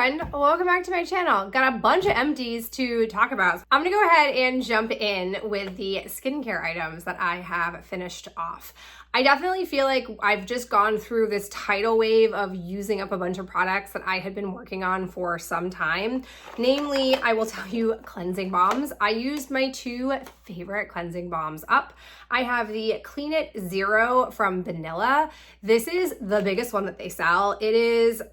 friend, welcome back to my channel. Got a bunch of empties to talk about. I'm gonna go ahead and jump in with the skincare items that I have finished off. I definitely feel like I've just gone through this tidal wave of using up a bunch of products that I had been working on for some time. Namely, I will tell you, cleansing balms. I used my two favorite cleansing balms up. I have the Clean It Zero from Vanilla. This is the biggest one that they sell. It is,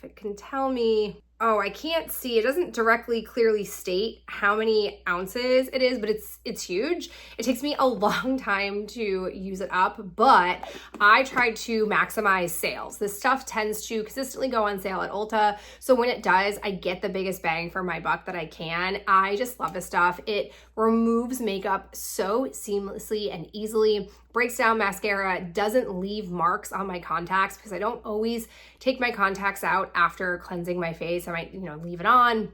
if it can tell me, oh, I can't see. It doesn't directly clearly state how many ounces it is, but it's huge. It takes me a long time to use it up, but I try to maximize sales. This stuff tends to consistently go on sale at Ulta. So when it does, I get the biggest bang for my buck that I can. I just love this stuff. It removes makeup so seamlessly and easily, breaks down mascara, doesn't leave marks on my contacts because I don't always take my contacts out after cleansing my face. I might, leave it on.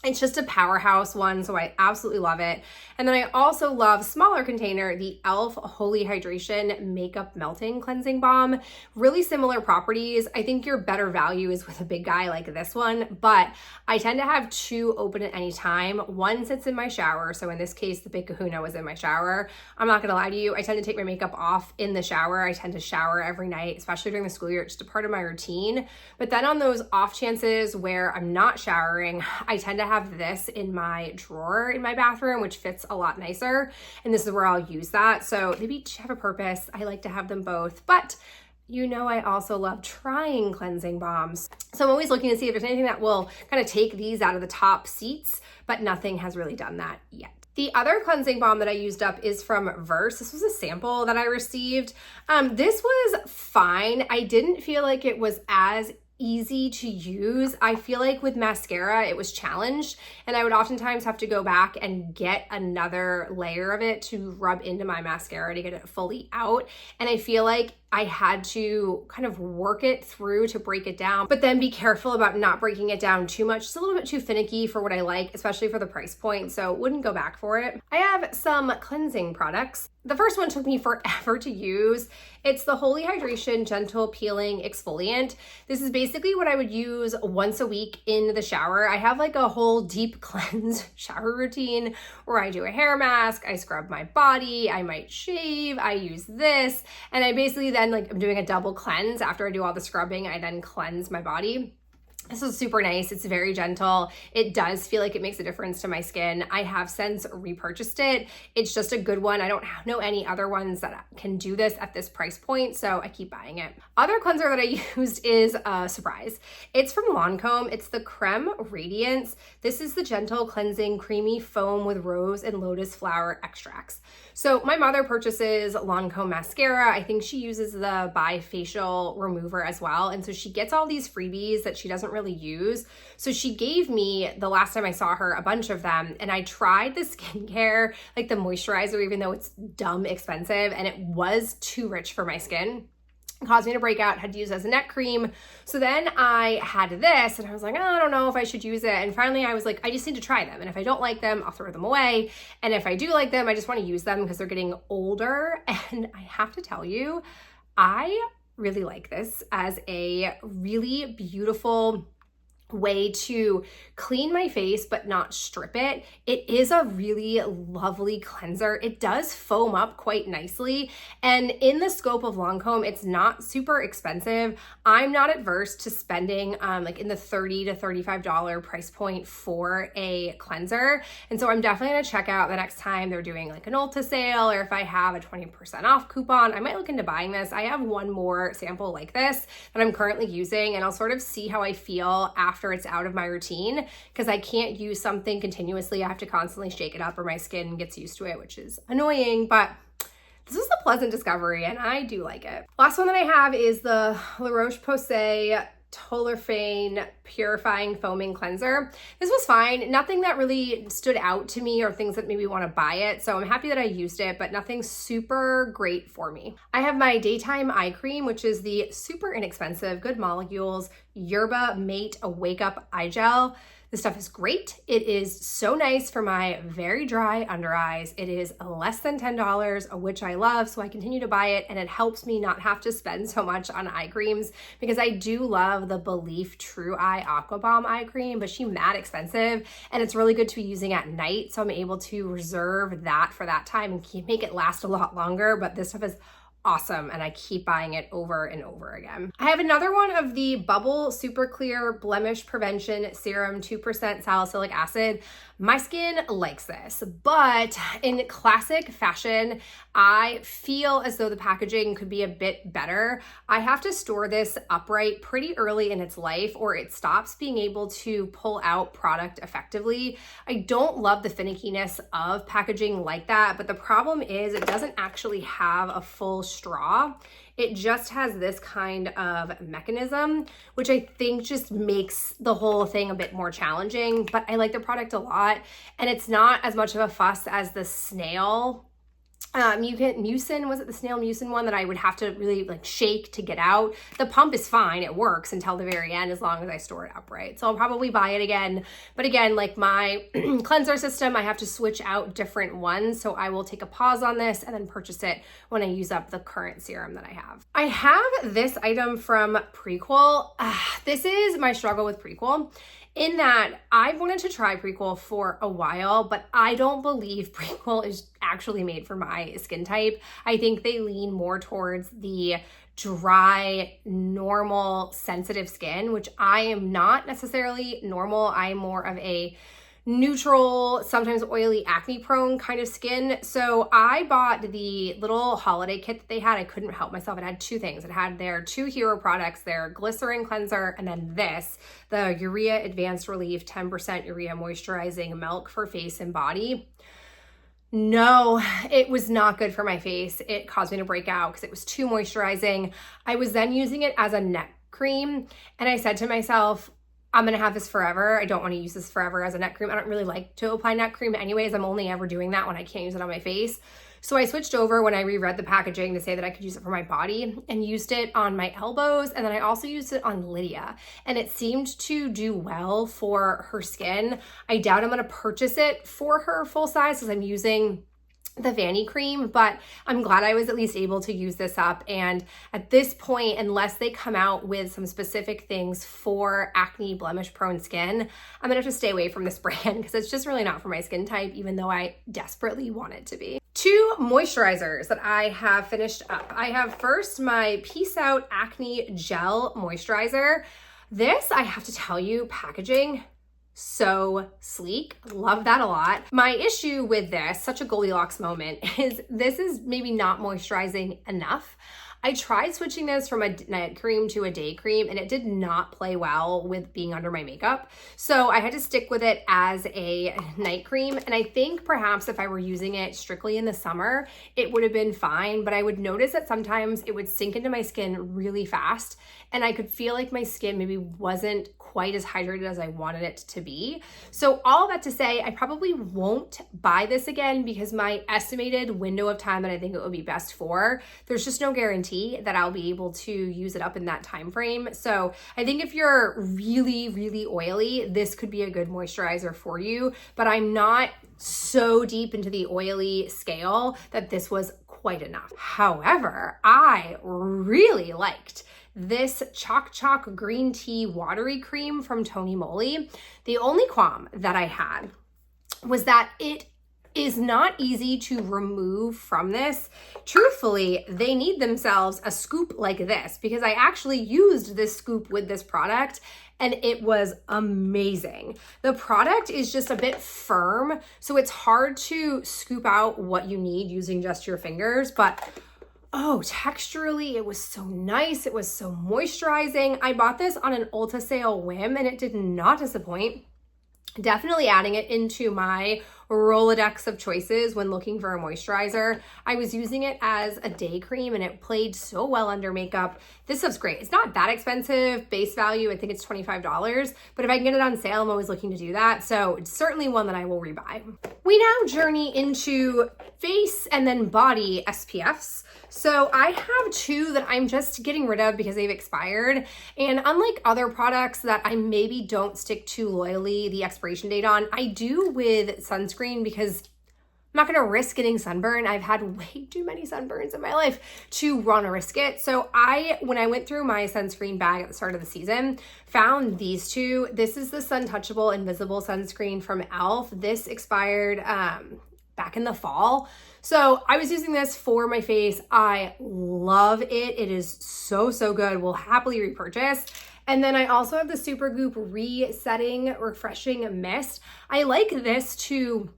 It's just a powerhouse one, so I absolutely love it. And then I also love smaller container, the e.l.f. Holy Hydration Makeup Melting Cleansing Balm. Really similar properties. I think your better value is with a big guy like this one, but I tend to have two open at any time. One sits in my shower, so in this case, the Big Kahuna was in my shower. I'm not gonna lie to you, I tend to take my makeup off in the shower. I tend to shower every night, especially during the school year. It's just a part of my routine. But then on those off chances where I'm not showering, I tend to have this in my drawer in my bathroom, which fits a lot nicer. And this is where I'll use that. So they each have a purpose. I like to have them both, but I also love trying cleansing balms. So I'm always looking to see if there's anything that will kind of take these out of the top seats, but nothing has really done that yet. The other cleansing balm that I used up is from Verse. This was a sample that I received. This was fine. I didn't feel like it was as easy to use. I feel like with mascara, it was challenged, and I would oftentimes have to go back and get another layer of it to rub into my mascara to get it fully out. And I feel like I had to kind of work it through to break it down, but then be careful about not breaking it down too much. It's a little bit too finicky for what I like, especially for the price point, so wouldn't go back for it. I have some cleansing products. The first one took me forever to use. It's the Holy Hydration Gentle Peeling Exfoliant. This is basically what I would use once a week in the shower. I have like a whole deep cleanse shower routine where I do a hair mask, I scrub my body, I might shave, I use this, and I basically then I'm doing a double cleanse. After I do all the scrubbing, I then cleanse my body. This is super nice. It's very gentle. It does feel like it makes a difference to my skin. I have since repurchased it. It's just a good one. I don't know any other ones that can do this at this price point, so I keep buying it. Other cleanser that I used is a surprise. It's from Lancome. It's the Creme Radiance. This is the gentle cleansing creamy foam with rose and lotus flower extracts. So my mother purchases Lancome mascara. I think she uses the bifacial remover as well. And so she gets all these freebies that she doesn't really use. So she gave me, the last time I saw her, a bunch of them, and I tried the skincare, like the moisturizer, even though it's dumb expensive, and it was too rich for my skin. It caused me to break out, had to use it as a neck cream. So then I had this and I was like, oh, I don't know if I should use it. And finally I was like, I just need to try them. And if I don't like them, I'll throw them away. And if I do like them, I just want to use them because they're getting older. And I have to tell you, I really like this as a really beautiful way to clean my face but not strip it. It is a really lovely cleanser. It does foam up quite nicely, and in the scope of Lancome, it's not super expensive. I'm not adverse to spending like in the $30 to $35 price point for a cleanser, and so I'm definitely gonna check out the next time they're doing like an Ulta sale, or if I have a 20% off coupon, I might look into buying this. I have one more sample like this that I'm currently using, and I'll sort of see how I feel after it's out of my routine, because I can't use something continuously. I have to constantly shake it up or my skin gets used to it, which is annoying, but this was a pleasant discovery and I do like it. Last one that I have is the La Roche-Posay Toleriane Purifying Foaming Cleanser. This was fine. Nothing that really stood out to me or things that made me want to buy it. So I'm happy that I used it, but nothing super great for me. I have my Daytime Eye Cream, which is the super inexpensive Good Molecules Yerba Mate a Wake Up Eye Gel. This stuff is great. It is so nice for my very dry under eyes. It is less than $10, which I love, so I continue to buy it, and it helps me not have to spend so much on eye creams because I do love the Belief True Eye Aqua Bomb eye cream, but she's mad expensive, and it's really good to be using at night, so I'm able to reserve that for that time and make it last a lot longer, but this stuff is awesome, and I keep buying it over and over again. I have another one of the Bubble Super Clear Blemish Prevention Serum 2% Salicylic Acid. My skin likes this, but in classic fashion, I feel as though the packaging could be a bit better. I have to store this upright pretty early in its life or it stops being able to pull out product effectively. I don't love the finickiness of packaging like that, but the problem is it doesn't actually have a full straw. It just has this kind of mechanism, which I think just makes the whole thing a bit more challenging, but I like the product a lot, and it's not as much of a fuss as the snail mucin, was it the snail mucin one that I would have to really like shake to get out? The pump is fine, it works until the very end as long as I store it upright. So I'll probably buy it again, but again, like my cleanser system, I have to switch out different ones, so I will take a pause on this and then purchase it when I use up the current serum that I have. I have this item from Prequel. This is my struggle with Prequel, in that I've wanted to try Prequel for a while, but I don't believe Prequel is actually made for my skin type. I think they lean more towards the dry, normal, sensitive skin, which I am not necessarily normal. I'm more of a neutral, sometimes oily, acne prone kind of skin. So I bought the little holiday kit that they had. I couldn't help myself. It had two things. It had their two hero products, their glycerin cleanser, and then this, the Urea Advanced Relief 10% Urea Moisturizing Milk for face and body. No, it was not good for my face. It caused me to break out because it was too moisturizing. I was then using it as a neck cream, and I said to myself, I'm gonna have this forever. I don't wanna use this forever as a neck cream. I don't really like to apply neck cream anyways. I'm only ever doing that when I can't use it on my face. So I switched over when I reread the packaging to say that I could use it for my body and used it on my elbows. And then I also used it on Lydia, and it seemed to do well for her skin. I doubt I'm gonna purchase it for her full size because I'm using the Vanny cream, but I'm glad I was at least able to use this up. And at this point, unless they come out with some specific things for acne blemish prone skin, I'm gonna have to stay away from this brand because it's just really not for my skin type, even though I desperately want it to be. Two moisturizers that I have finished up. I have first my Peace Out Acne Gel Moisturizer. This, I have to tell you, packaging, so sleek. Love that a lot. My issue with this, such a Goldilocks moment, is this is maybe not moisturizing enough. I tried switching this from a night cream to a day cream, and it did not play well with being under my makeup. So I had to stick with it as a night cream. And I think perhaps if I were using it strictly in the summer, it would have been fine, but I would notice that sometimes it would sink into my skin really fast, and I could feel like my skin maybe wasn't quite as hydrated as I wanted it to be. So all that to say, I probably won't buy this again because my estimated window of time that I think it would be best for, there's just no guarantee that I'll be able to use it up in that time frame. So I think if you're really, really oily, this could be a good moisturizer for you, but I'm not so deep into the oily scale that this was quite enough. However, I really liked this Choc Choc Green Tea Watery Cream from Tony Moly. The only qualm that I had was that it is not easy to remove from this. Truthfully, they need themselves a scoop like this because I actually used this scoop with this product and it was amazing. The product is just a bit firm, so it's hard to scoop out what you need using just your fingers, but oh, texturally, it was so nice. It was so moisturizing. I bought this on an Ulta sale whim and it did not disappoint. Definitely adding it into my Rolodex of choices when looking for a moisturizer. I was using it as a day cream and it played so well under makeup. This stuff's great. It's not that expensive, base value, I think it's $25, but if I can get it on sale, I'm always looking to do that. So it's certainly one that I will rebuy. We now journey into face and then body SPFs. So I have two that I'm just getting rid of because they've expired. And unlike other products that I maybe don't stick to loyally the expiration date on, I do with sunscreen because I'm not gonna risk getting sunburn. I've had way too many sunburns in my life to wanna risk it. So when I went through my sunscreen bag at the start of the season, found these two. This is the Suntouchable Invisible Sunscreen from e.l.f. This expired back in the fall. So I was using this for my face. I love it. It is so, so good. We'll happily repurchase. And then I also have the Supergoop Resetting Refreshing Mist. I like this to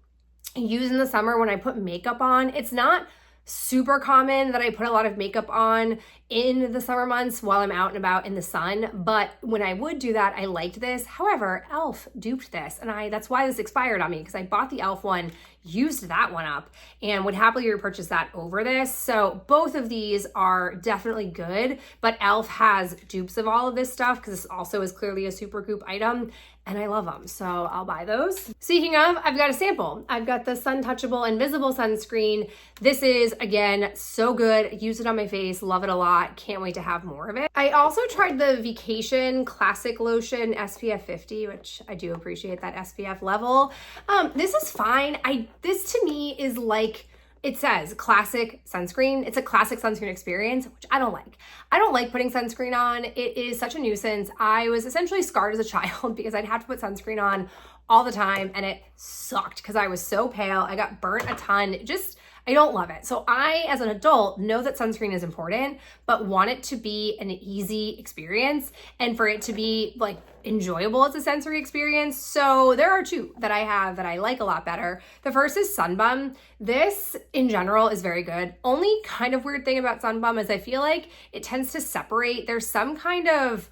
use in the summer when I put makeup on. It's not super common that I put a lot of makeup on in the summer months while I'm out and about in the sun, but when I would do that, I liked this. However, e.l.f. duped this, and that's why this expired on me, because I bought the e.l.f. one, used that one up, and would happily repurchase that over this. So both of these are definitely good, but e.l.f. has dupes of all of this stuff because this also is clearly a Supergoop item, and I love them, so I'll buy those. Speaking of, I've got a sample. I've got the Suntouchable Invisible Sunscreen. This is, again, so good. Use it on my face, love it a lot. Can't wait to have more of it. I also tried the Vacation Classic Lotion SPF 50, which I do appreciate that SPF level. This is fine. This to me is like, it says classic sunscreen. It's a classic sunscreen experience, which I don't like. I don't like putting sunscreen on. It is such a nuisance. I was essentially scarred as a child because I'd have to put sunscreen on all the time and it sucked because I was so pale. I got burnt a ton. I don't love it. So I, as an adult, know that sunscreen is important, but want it to be an easy experience and for it to be like enjoyable as a sensory experience. So there are two that I have that I like a lot better. The first is Sunbum. This in general is very good. Only kind of weird thing about Sunbum is I feel like it tends to separate. There's some kind of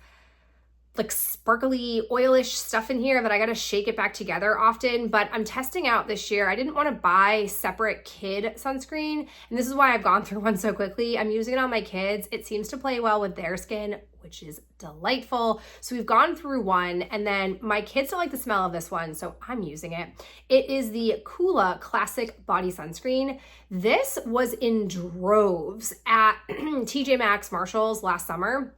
like sparkly oilish stuff in here that I gotta shake it back together often, but I'm testing out this year. I didn't wanna buy separate kid sunscreen, and this is why I've gone through one so quickly. I'm using it on my kids. It seems to play well with their skin, which is delightful. So we've gone through one, and then my kids don't like the smell of this one, so I'm using it. It is the Kula Classic Body Sunscreen. This was in droves at TJ Maxx Marshalls last summer.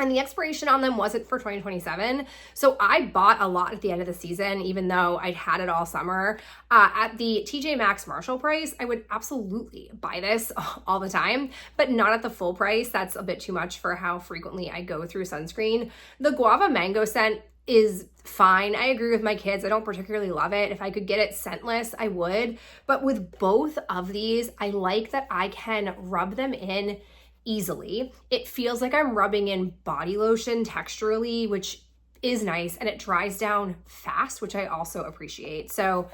And the expiration on them wasn't for 2027. So I bought a lot at the end of the season, even though I'd had it all summer. At the TJ Maxx Marshall price, I would absolutely buy this all the time, but not at the full price. That's a bit too much for how frequently I go through sunscreen. The Guava Mango scent is fine. I agree with my kids. I don't particularly love it. If I could get it scentless, I would. But with both of these, I like that I can rub them in easily. It feels like I'm rubbing in body lotion texturally, which is nice, and it dries down fast, which I also appreciate. So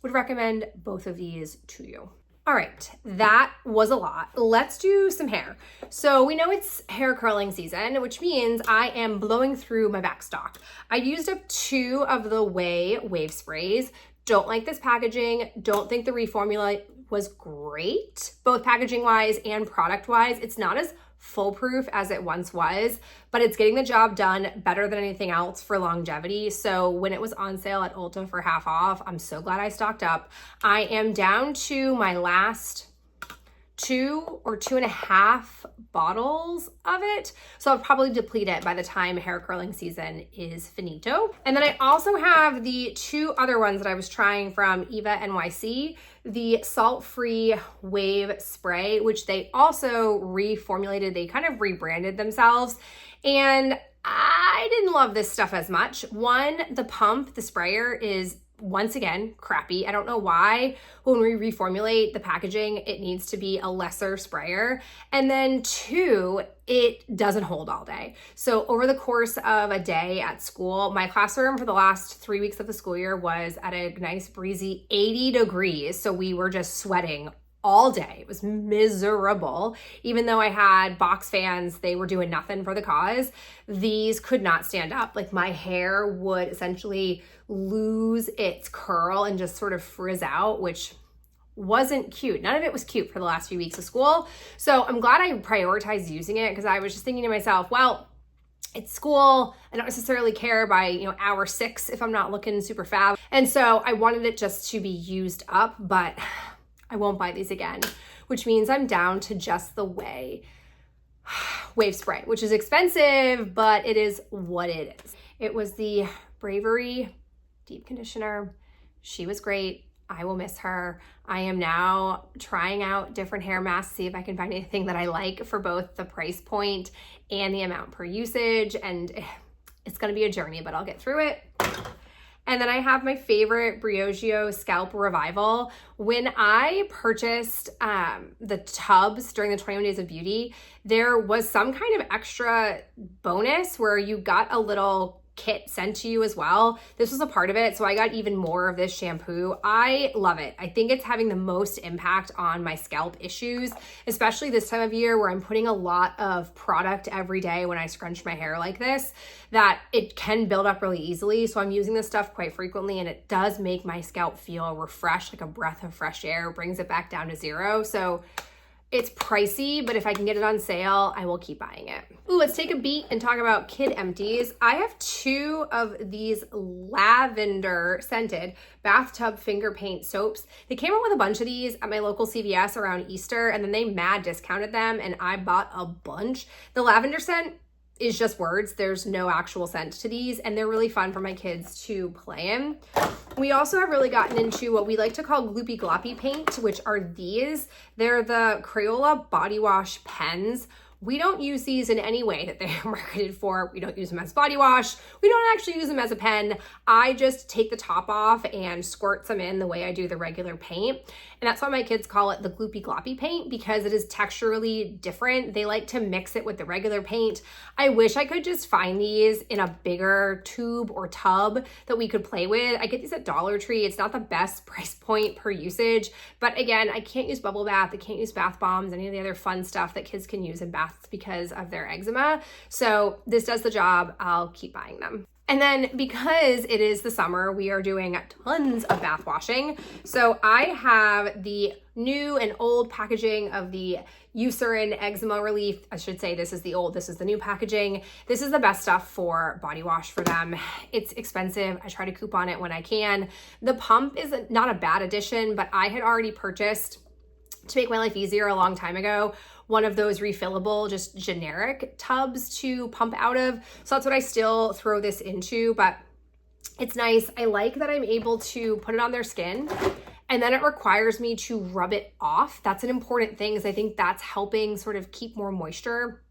would recommend both of these to you. All right, that was a lot. Let's do some hair. So we know it's hair curling season, which means I am blowing through my back stock. I used up 2 of the wave sprays. Don't like this packaging. Don't think the reformulate was great, both packaging wise and product wise. It's not as foolproof as it once was, but it's getting the job done better than anything else for longevity. So when it was on sale at Ulta for half off, I'm so glad I stocked up. I am down to my last 2 or 2.5 bottles of it. So I'll probably deplete it by the time hair curling season is finito. And then I also have the 2 other ones that I was trying from Eva NYC, the salt-free wave spray, which they also reformulated. They kind of rebranded themselves. And I didn't love this stuff as much. One, the pump, the sprayer is once again, crappy. I don't know why when we reformulate the packaging, it needs to be a lesser sprayer. And then 2, it doesn't hold all day. So over the course of a day at school, my classroom for the last 3 weeks of the school year was at a nice breezy 80 degrees. So we were just sweating all day. It was miserable. Even though I had box fans, they were doing nothing for the cause. These could not stand up. Like my hair would essentially lose its curl and just sort of frizz out, which wasn't cute. None of it was cute for the last few weeks of school. So I'm glad I prioritized using it because I was just thinking to myself, well, it's school. I don't necessarily care by, hour 6 if I'm not looking super fab. And so I wanted it just to be used up, but I won't buy these again, which means I'm down to just the wave spray, which is expensive, but it is what it is. It was the Bravery deep conditioner. She was great. I will miss her. I am now trying out different hair masks, see if I can find anything that I like for both the price point and the amount per usage. And it's gonna be a journey, but I'll get through it. And then I have my favorite Briogeo Scalp Revival. When I purchased the tubs during the 21 Days of Beauty, there was some kind of extra bonus where you got a little kit sent to you as well. This was a part of it, so I got even more of this shampoo. I love it. I think it's having the most impact on my scalp issues, especially this time of year where I'm putting a lot of product every day when I scrunch my hair like this, that it can build up really easily. So I'm using this stuff quite frequently and it does make my scalp feel refreshed, like a breath of fresh air, brings it back down to 0. So it's pricey, but if I can get it on sale, I will keep buying it. Ooh, let's take a beat and talk about kid empties. I have 2 of these lavender scented bathtub finger paint soaps. They came out with a bunch of these at my local CVS around Easter, and then they mad discounted them, and I bought a bunch. The lavender scent is just words. There's no actual scent to these, and they're really fun for my kids to play in. We also have really gotten into what we like to call gloopy gloppy paint, which are these. They're the Crayola body wash pens. We don't use these in any way that they're marketed for. We don't use them as body wash. We don't actually use them as a pen. I just take the top off and squirt some in the way I do the regular paint. And that's why my kids call it the gloopy gloppy paint, because it is texturally different. They like to mix it with the regular paint. I wish I could just find these in a bigger tube or tub that we could play with. I get these at Dollar Tree. It's not the best price point per usage, but again, I can't use bubble bath. I can't use bath bombs, any of the other fun stuff that kids can use in baths because of their eczema. So this does the job. I'll keep buying them. And then because it is the summer, we are doing tons of bath washing. So I have the new and old packaging of the Eucerin Eczema Relief. I should say this is the old, this is the new packaging. This is the best stuff for body wash for them. It's expensive. I try to coupon it when I can. The pump is not a bad addition, but I had already purchased, to make my life easier a long time ago, one of those refillable, just generic tubs to pump out of. So that's what I still throw this into, but it's nice. I like that I'm able to put it on their skin and then it requires me to rub it off. That's an important thing, because I think that's helping sort of keep more moisture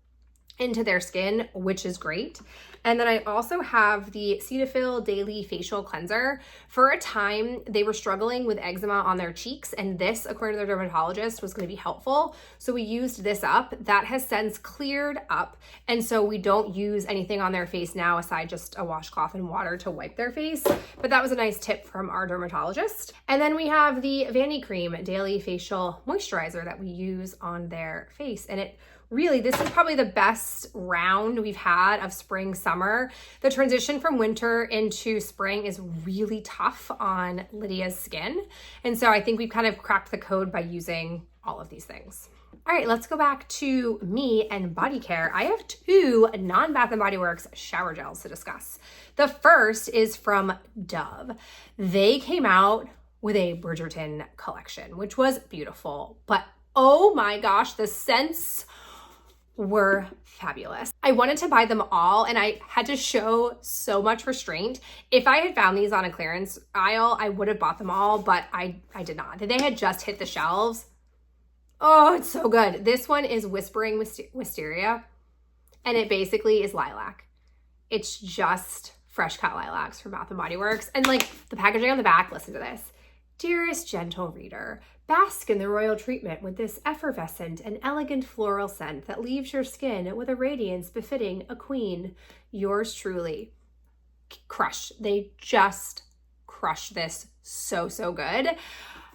into their skin, which is great. And then I also have the Cetaphil Daily Facial Cleanser. For a time, they were struggling with eczema on their cheeks, and this, according to their dermatologist, was going to be helpful. So we used this up. That has since cleared up, and so we don't use anything on their face now aside just a washcloth and water to wipe their face. But that was a nice tip from our dermatologist. And then we have the Vanity Cream Daily Facial Moisturizer that we use on their face, and it really, this is probably the best round we've had of spring, summer. The transition from winter into spring is really tough on Lydia's skin. And so I think we've kind of cracked the code by using all of these things. All right, let's go back to me and body care. I have 2 non-Bath & Body Works shower gels to discuss. The first is from Dove. They came out with a Bridgerton collection, which was beautiful, but oh my gosh, the scents were fabulous. I wanted to buy them all and I had to show so much restraint. If I had found these on a clearance aisle, I would have bought them all, but I did not. They had just hit the shelves. Oh, it's so good. This one is Whispering Wisteria, and it basically is lilac. It's just fresh cut lilacs from Bath & Body Works. And like the packaging on the back, listen to this. Dearest gentle reader, bask in the royal treatment with this effervescent and elegant floral scent that leaves your skin with a radiance befitting a queen. Yours truly. Crush. They just crush this so good.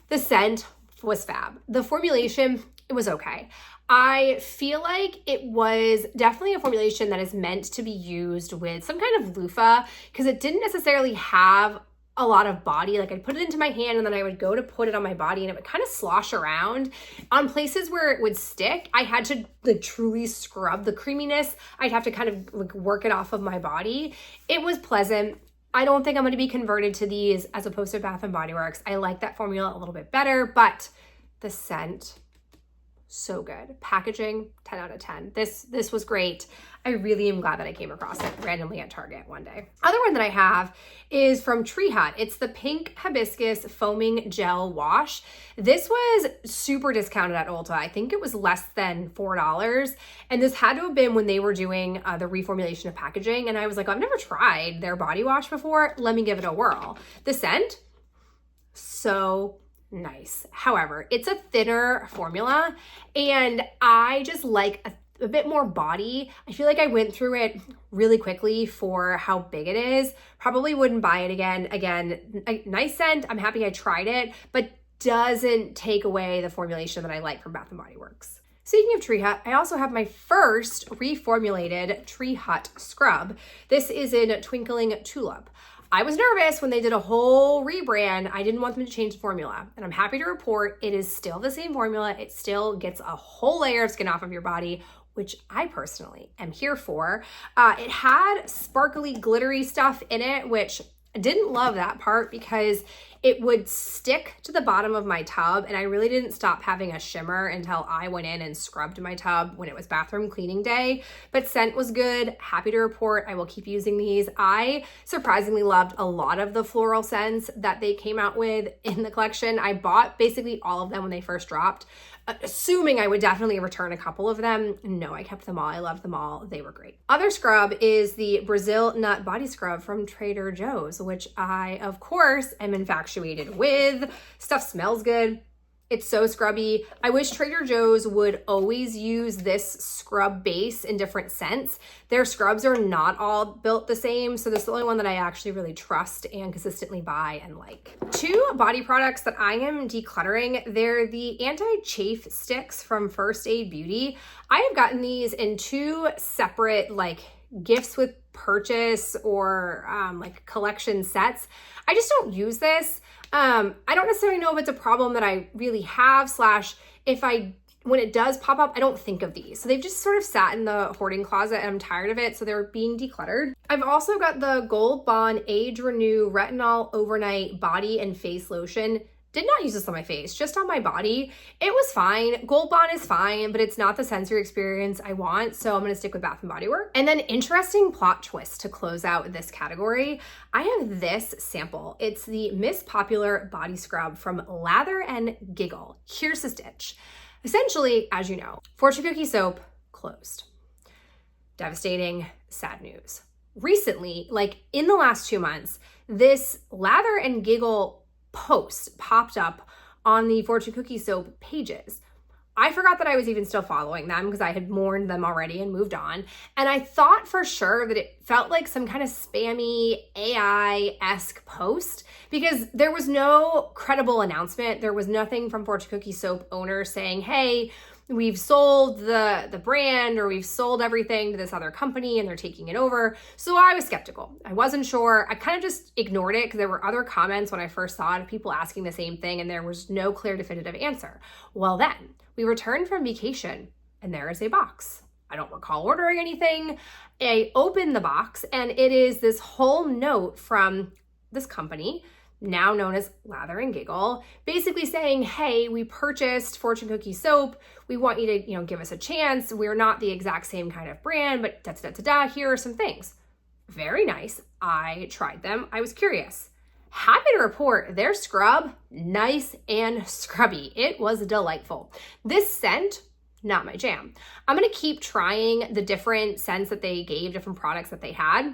The scent, was fab. The formulation, it was okay. I feel like it was definitely a formulation that is meant to be used with some kind of loofah because it didn't necessarily have a lot of body. Like I'd put it into my hand and then I would go to put it on my body and it would kind of slosh around. On places where it would stick, I had to like truly scrub the creaminess. I'd have to kind of like work it off of my body. It was pleasant. I don't think I'm going to be converted to these as opposed to Bath & Body Works. I like that formula a little bit better, but the scent, so good. Packaging, 10 out of 10. This was great. I really am glad that I came across it randomly at Target one day. Other one that I have is from Tree Hut. It's the Pink Hibiscus Foaming Gel Wash. This was super discounted at Ulta. I think it was less than $4. And this had to have been when they were doing the reformulation of packaging. And I was like, I've never tried their body wash before. Let me give it a whirl. The scent, so nice. However, it's a thinner formula and I just like a bit more body. I feel like I went through it really quickly for how big it is. Probably wouldn't buy it again. Again, a nice scent. I'm happy I tried it, but doesn't take away the formulation that I like from Bath & Body Works. Speaking of Tree Hut, I also have my first reformulated Tree Hut scrub. This is in Twinkling Tulip. I was nervous when they did a whole rebrand. I didn't want them to change the formula. And I'm happy to report it is still the same formula. It still gets a whole layer of skin off of your body, which I personally am here for. It had sparkly, glittery stuff in it, which I didn't love that part because it would stick to the bottom of my tub and I really didn't stop having a shimmer until I went in and scrubbed my tub when it was bathroom cleaning day. But scent was good. Happy to report I will keep using these. I surprisingly loved a lot of the floral scents that they came out with in the collection. I bought basically all of them when they first dropped, assuming I would definitely return a couple of them. No, I kept them all. I loved them all. They were great. Other scrub is the Brazil Nut Body Scrub from Trader Joe's, which I, of course, am infatuated with. Stuff smells good. It's so scrubby. I wish Trader Joe's would always use this scrub base in different scents. Their scrubs are not all built the same, so this is the only one that I actually really trust and consistently buy and like. Two body products that I am decluttering, they're the anti-chafe sticks from First Aid Beauty. I have gotten these in two separate like gifts with purchase or like collection sets. I just don't use this. I don't necessarily know if it's a problem that I really have, slash if when it does pop up, I don't think of these. So they've just sort of sat in the hoarding closet and I'm tired of it. So they're being decluttered. I've also got the Gold Bond Age Renew Retinol Overnight Body and Face Lotion. Did not use this on my face, just on my body. It was fine. Gold Bond is fine, but it's not the sensory experience I want, so I'm gonna stick with Bath & Body Works. And then interesting plot twist to close out this category. I have this sample. It's the Miss Popular Body Scrub from Lather and Giggle. Here's the stitch. Essentially, as you know, Fortune Cookie Soap closed. Devastating, sad news. Recently, like in the last 2 months, this Lather and Giggle post popped up on the Fortune Cookie Soap pages. I forgot that I was even still following them because I had mourned them already and moved on. And I thought for sure that it felt like some kind of spammy AI-esque post because there was no credible announcement. There was nothing from Fortune Cookie Soap owners saying, hey, we've sold the brand or we've sold everything to this other company and they're taking it over. So I was skeptical. I wasn't sure. I kind of just ignored it because there were other comments when I first saw it of people asking the same thing and there was no clear definitive answer. Well then, we returned from vacation and there is a box. I don't recall ordering anything. I opened the box and it is this whole note from this company, now known as Lather and Giggle, basically saying, hey, we purchased Fortune Cookie Soap. We want you to, give us a chance. We're not the exact same kind of brand, but da-da-da-da-da, here are some things. Very nice. I tried them. I was curious. Happy to report their scrub, nice and scrubby. It was delightful. This scent, not my jam. I'm gonna keep trying the different scents that they gave, different products that they had,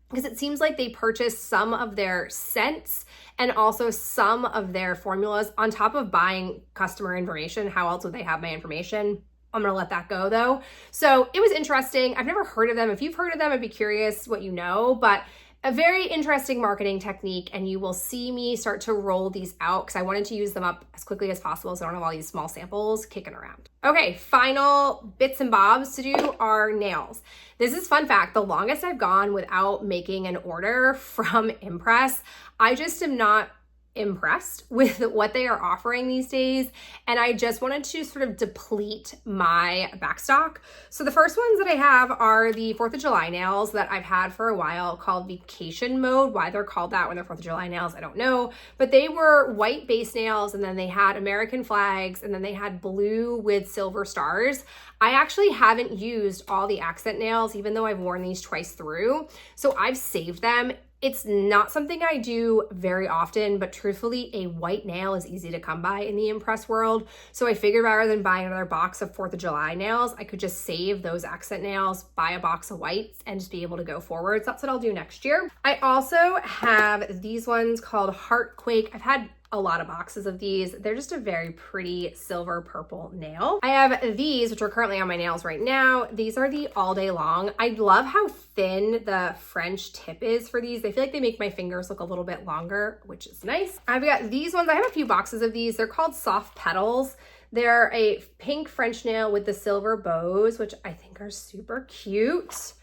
because it seems like they purchased some of their scents and also some of their formulas on top of buying customer information. How else would they have my information? I'm gonna let that go though. So it was interesting. I've never heard of them. If you've heard of them, I'd be curious what you know, but A very interesting marketing technique, and you will see me start to roll these out because I wanted to use them up as quickly as possible so I don't have all these small samples kicking around. Okay, final bits and bobs to do are nails. This is fun fact, the longest I've gone without making an order from Impress. I just am not impressed with what they are offering these days, and I just wanted to sort of deplete my backstock. So the first ones that I have are the 4th of July nails that I've had for a while, called Vacation Mode. Why they're called that when they're 4th of July nails, I don't know, but they were white base nails, and then they had American flags, and then they had blue with silver stars. I actually haven't used all the accent nails, even though I've worn these twice through, so I've saved them. It's not something I do very often, but truthfully, a white nail is easy to come by in the Impress world. So I figured rather than buying another box of 4th of July nails, I could just save those accent nails, buy a box of whites, and just be able to go forward. So that's what I'll do next year. I also have these ones called Heartquake. I've had a lot of boxes of these. They're just a very pretty silver purple nail. I have these, which are currently on my nails right now. These are the All Day Long. I love how thin the French tip is for these. I feel like they make my fingers look a little bit longer, which is nice. I've got these ones. I have a few boxes of these. They're called Soft Petals. They're a pink French nail with the silver bows, which I think are super cute.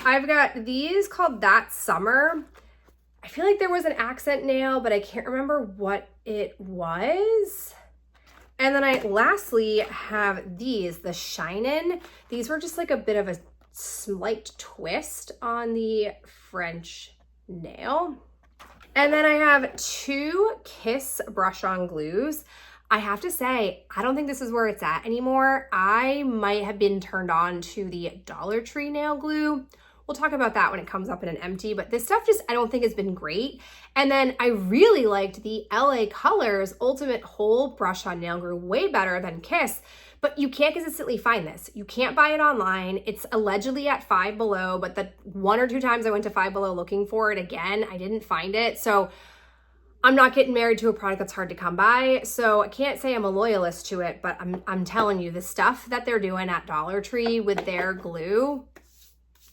I've got these called That Summer. I feel like there was an accent nail, but I can't remember what it was. And then I lastly have these, the Shinin'. These were just like a bit of a slight twist on the French nail. And then I have 2 Kiss brush-on glues. I have to say, I don't think this is where it's at anymore. I might have been turned on to the Dollar Tree nail glue. We'll talk about that when it comes up in an empty, but this stuff just, I don't think has been great. And then I really liked the LA Colors Ultimate Hole Brush On Nail Glue, way better than Kiss, but you can't consistently find this. You can't buy it online. It's allegedly at Five Below, but the 1 or 2 times I went to Five Below looking for it again, I didn't find it. So I'm not getting married to a product that's hard to come by, so I can't say I'm a loyalist to it, but I'm telling you, the stuff that they're doing at Dollar Tree with their glue,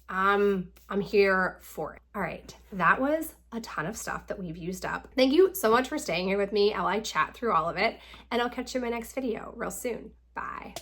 I'm here for it. All right, that was a ton of stuff that we've used up. Thank you so much for staying here with me while I chat through all of it, and I'll catch you in my next video real soon. Bye.